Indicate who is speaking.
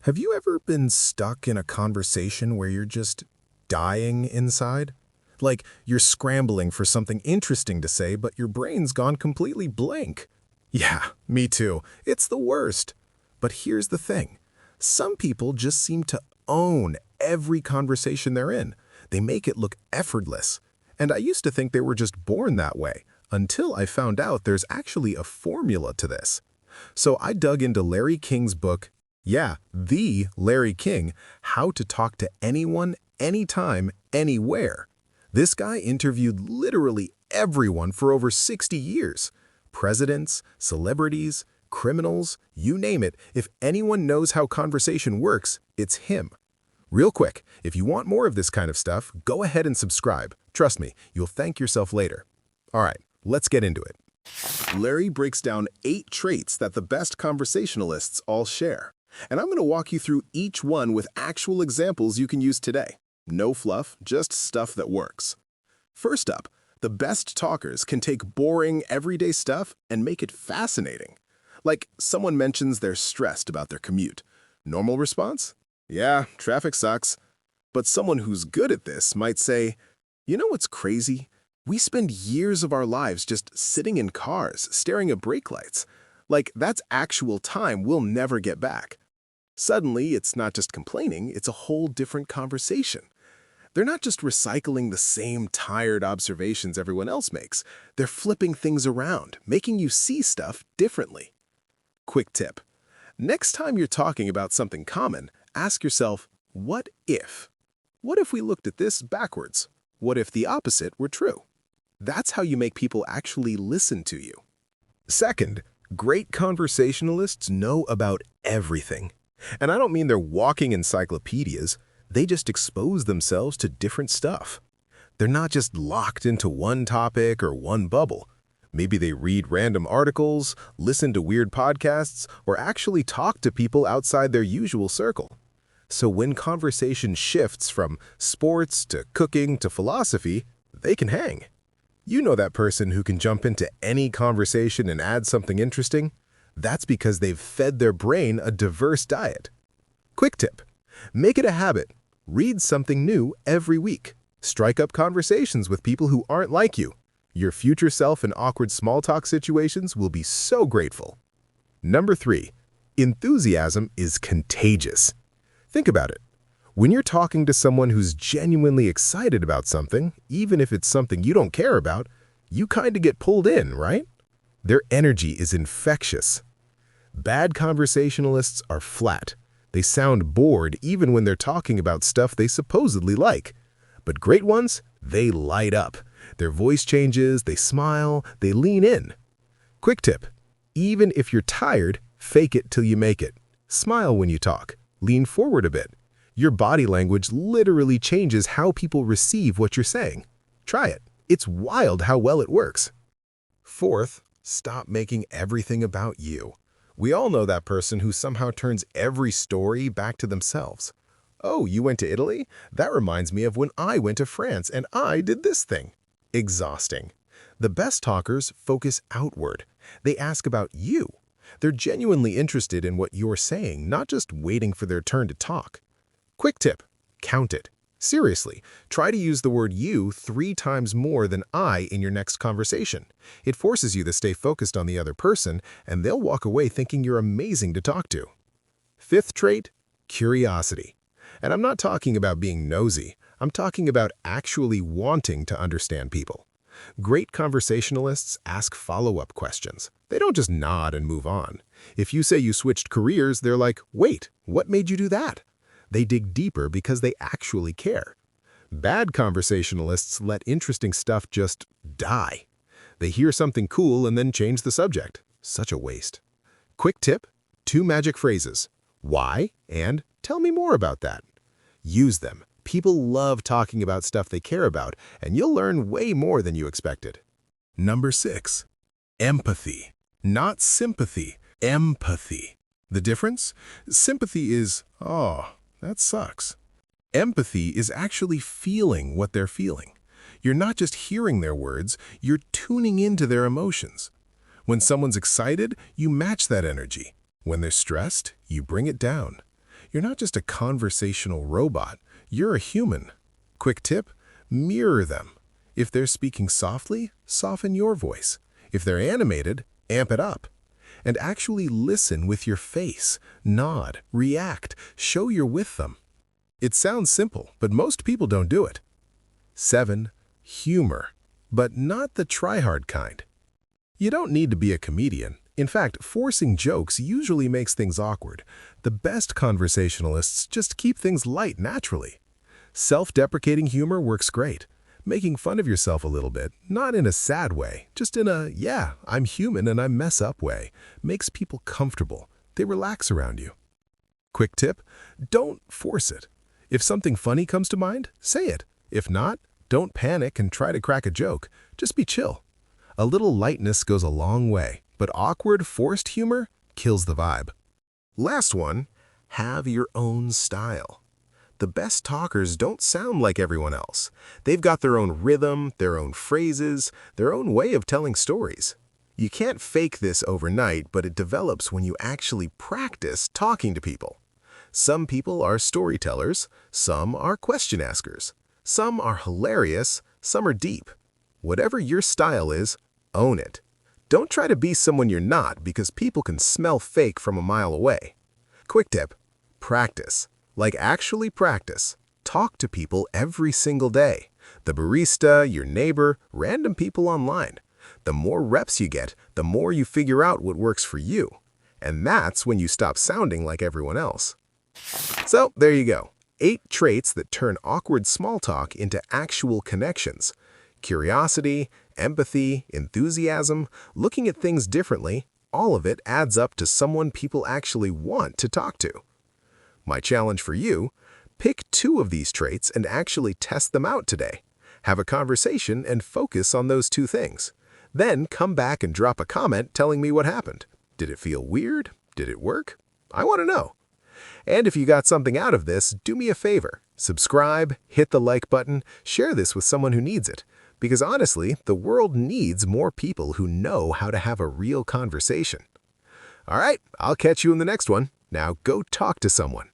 Speaker 1: Have you ever been stuck in a conversation where you're just dying inside? Like you're scrambling for something interesting to say, but your brain's gone completely blank. Yeah, me too. It's the worst. But here's the thing. Some people just seem to own every conversation they're in. They make it look effortless. And I used to think they were just born that way, until I found out there's actually a formula to this. So I dug into Larry King's book, the Larry King, How to Talk to Anyone, Anytime, Anywhere. This guy interviewed literally everyone for over 60 years. Presidents, celebrities, criminals, you name it. If anyone knows how conversation works, it's him. Real quick, if you want more of this kind of stuff, go ahead and subscribe. Trust me, you'll thank yourself later. All right, let's get into it. Larry breaks down 8 traits that the best conversationalists all share. And I'm going to walk you through each one with actual examples you can use today. No fluff, just stuff that works. First up, the best talkers can take boring, everyday stuff and make it fascinating. Like someone mentions they're stressed about their commute. Normal response? Yeah, traffic sucks. But someone who's good at this might say, you know what's crazy? We spend years of our lives just sitting in cars, staring at brake lights. Like, that's actual time we'll never get back. Suddenly, it's not just complaining, it's a whole different conversation. They're not just recycling the same tired observations everyone else makes. They're flipping things around, making you see stuff differently. Quick tip. Next time you're talking about something common, ask yourself, what if? What if we looked at this backwards? What if the opposite were true? That's how you make people actually listen to you. Second, great conversationalists know about everything. And I don't mean they're walking encyclopedias. They just expose themselves to different stuff. They're not just locked into one topic or one bubble. Maybe they read random articles, listen to weird podcasts, or actually talk to people outside their usual circle. So when conversation shifts from sports to cooking to philosophy, they can hang. You know that person who can jump into any conversation and add something interesting? That's because they've fed their brain a diverse diet. Quick tip. Make it a habit. Read something new every week. Strike up conversations with people who aren't like you. Your future self in awkward small talk situations will be so grateful. Number 3. Enthusiasm is contagious. Think about it. When you're talking to someone who's genuinely excited about something, even if it's something you don't care about, you kind of get pulled in, right? Their energy is infectious. Bad conversationalists are flat. They sound bored even when they're talking about stuff they supposedly like. But great ones, they light up. Their voice changes, they smile, they lean in. Quick tip. Even if you're tired, fake it till you make it. Smile when you talk. Lean forward a bit. Your body language literally changes how people receive what you're saying. Try it. It's wild how well it works. Fourth, stop making everything about you. We all know that person who somehow turns every story back to themselves. Oh, you went to Italy? That reminds me of when I went to France and I did this thing. Exhausting. The best talkers focus outward. They ask about you. They're genuinely interested in what you're saying, not just waiting for their turn to talk. Quick tip. Count it. Seriously, try to use the word you 3 times more than I in your next conversation. It forces you to stay focused on the other person, and they'll walk away thinking you're amazing to talk to. Fifth trait, curiosity. And I'm not talking about being nosy. I'm talking about actually wanting to understand people. Great conversationalists ask follow-up questions. They don't just nod and move on. If you say you switched careers, they're like, wait, what made you do that? They dig deeper because they actually care. Bad conversationalists let interesting stuff just die. They hear something cool and then change the subject. Such a waste. Quick tip, 2 magic phrases. Why and tell me more about that. Use them. People love talking about stuff they care about, and you'll learn way more than you expected. Number 6. Empathy. Not sympathy, empathy. The difference? Sympathy is, oh, that sucks. Empathy is actually feeling what they're feeling. You're not just hearing their words, you're tuning into their emotions. When someone's excited, you match that energy. When they're stressed, you bring it down. You're not just a conversational robot, you're a human. Quick tip, mirror them. If they're speaking softly, soften your voice. If they're animated, amp it up. And actually listen with your face, nod, react, show you're with them. It sounds simple, but most people don't do it. 7. Humor, but not the try-hard kind. You don't need to be a comedian. In fact, forcing jokes usually makes things awkward. The best conversationalists just keep things light naturally. Self-deprecating humor works great. Making fun of yourself a little bit, not in a sad way, just in a, yeah, I'm human and I mess up way, makes people comfortable. They relax around you. Quick tip, don't force it. If something funny comes to mind, say it. If not, don't panic and try to crack a joke. Just be chill. A little lightness goes a long way, but awkward, forced humor kills the vibe. Last one, have your own style. The best talkers don't sound like everyone else. They've got their own rhythm, their own phrases, their own way of telling stories. You can't fake this overnight, but it develops when you actually practice talking to people. Some people are storytellers, some are question askers, some are hilarious, some are deep. Whatever your style is, own it. Don't try to be someone you're not because people can smell fake from a mile away. Quick tip, practice. Like actually practice. Talk to people every single day. The barista, your neighbor, random people online. The more reps you get, the more you figure out what works for you. And that's when you stop sounding like everyone else. So there you go. 8 traits that turn awkward small talk into actual connections. Curiosity, empathy, enthusiasm, looking at things differently, all of it adds up to someone people actually want to talk to. My challenge for you, pick 2 of these traits and actually test them out today. Have a conversation and focus on those 2 things. Then come back and drop a comment telling me what happened. Did it feel weird? Did it work? I want to know. And if you got something out of this, do me a favor. Subscribe, hit the like button, share this with someone who needs it. Because honestly, the world needs more people who know how to have a real conversation. All right, I'll catch you in the next one. Now go talk to someone.